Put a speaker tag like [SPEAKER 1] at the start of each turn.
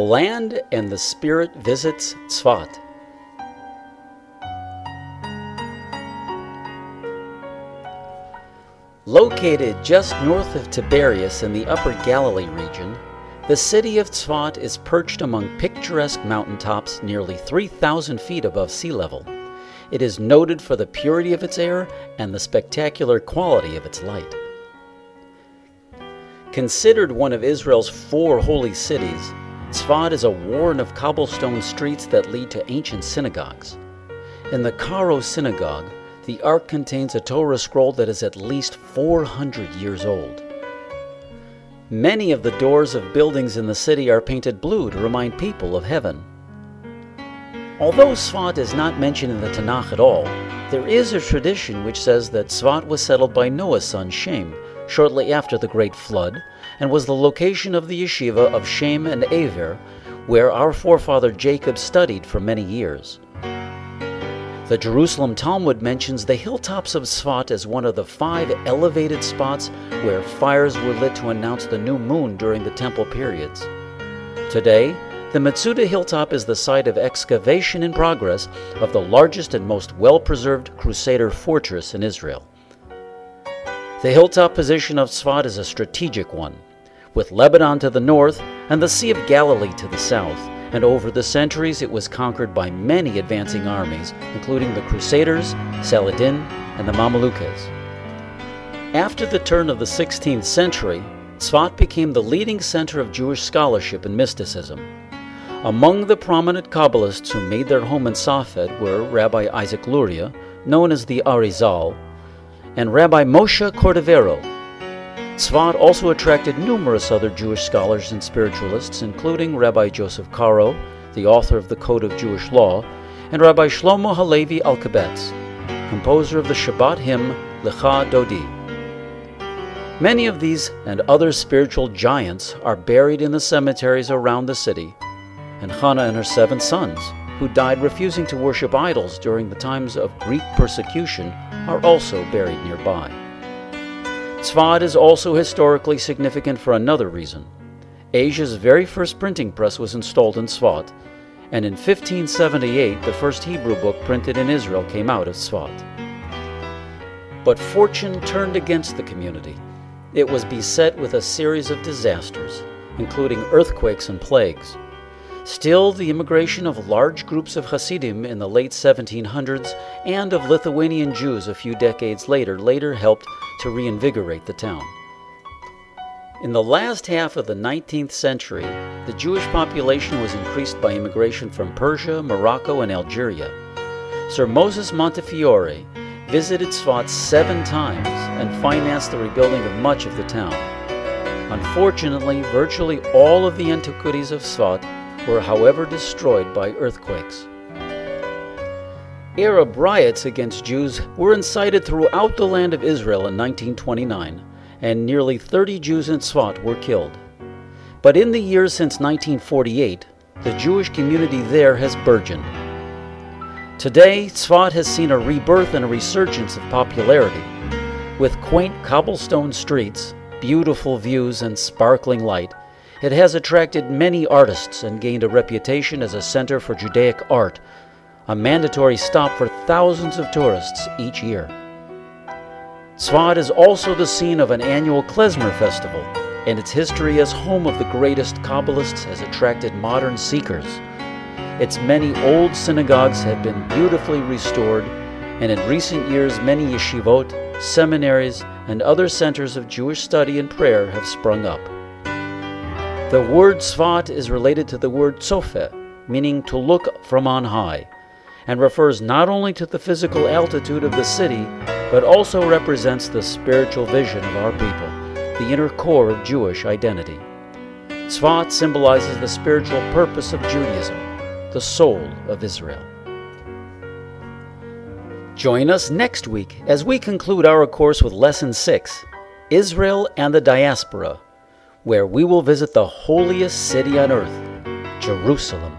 [SPEAKER 1] land and the Spirit visits Tzefat. Located just north of Tiberias in the Upper Galilee region, the city of Tzefat is perched among picturesque mountaintops nearly 3,000 feet above sea level. It is noted for the purity of its air and the spectacular quality of its light. Considered one of Israel's 4 holy cities, Tzefat is a warren of cobblestone streets that lead to ancient synagogues. In the Karo synagogue, the Ark contains a Torah scroll that is at least 400 years old. Many of the doors of buildings in the city are painted blue to remind people of heaven. Although Tzefat is not mentioned in the Tanakh at all, there is a tradition which says that Tzefat was settled by Noah's son Shem shortly after the Great Flood, and was the location of the yeshiva of Shem and Aver, where our forefather Jacob studied for many years. The Jerusalem Talmud mentions the hilltops of Tzefat as one of the 5 elevated spots where fires were lit to announce the new moon during the temple periods. Today, the Metzuda hilltop is the site of excavation in progress of the largest and most well-preserved Crusader fortress in Israel. The hilltop position of Tzefat is a strategic one, with Lebanon to the north and the Sea of Galilee to the south, and over the centuries it was conquered by many advancing armies, including the Crusaders, Saladin, and the Mamelukes. After the turn of the 16th century, Tzefat became the leading center of Jewish scholarship and mysticism. Among the prominent Kabbalists who made their home in Safed were Rabbi Isaac Luria, known as the Arizal, and Rabbi Moshe Cordovero. Tzefat also attracted numerous other Jewish scholars and spiritualists, including Rabbi Joseph Caro, the author of the Code of Jewish Law, and Rabbi Shlomo Halevi Alkabetz, composer of the Shabbat hymn Lecha Dodi. Many of these and other spiritual giants are buried in the cemeteries around the city, and Hannah and her 7 sons, who died refusing to worship idols during the times of Greek persecution, are also buried nearby. Tzefat is also historically significant for another reason. Asia's very first printing press was installed in Tzefat, and in 1578 the first Hebrew book printed in Israel came out of Tzefat. But fortune turned against the community. It was beset with a series of disasters, including earthquakes and plagues. Still, the immigration of large groups of Hasidim in the late 1700s and of Lithuanian Jews a few decades later helped to reinvigorate the town. In the last half of the 19th century, the Jewish population was increased by immigration from Persia, Morocco, and Algeria. Sir Moses Montefiore visited Tzefat 7 times and financed the rebuilding of much of the town. Unfortunately, virtually all of the antiquities of Tzefat were, however, destroyed by earthquakes. Arab riots against Jews were incited throughout the land of Israel in 1929, and nearly 30 Jews in Tzefat were killed. But in the years since 1948, the Jewish community there has burgeoned. Today, Tzefat has seen a rebirth and a resurgence of popularity. With quaint cobblestone streets, beautiful views, and sparkling light, it has attracted many artists and gained a reputation as a center for Judaic art, a mandatory stop for thousands of tourists each year. Tzefat is also the scene of an annual klezmer festival, and its history as home of the greatest Kabbalists has attracted modern seekers. Its many old synagogues have been beautifully restored, and in recent years many yeshivot, seminaries, and other centers of Jewish study and prayer have sprung up. The word Tzefat is related to the word tzofeh, meaning to look from on high, and refers not only to the physical altitude of the city, but also represents the spiritual vision of our people, the inner core of Jewish identity. Tzefat symbolizes the spiritual purpose of Judaism, the soul of Israel. Join us next week as we conclude our course with Lesson 6, Israel and the Diaspora, where we will visit the holiest city on earth, Jerusalem.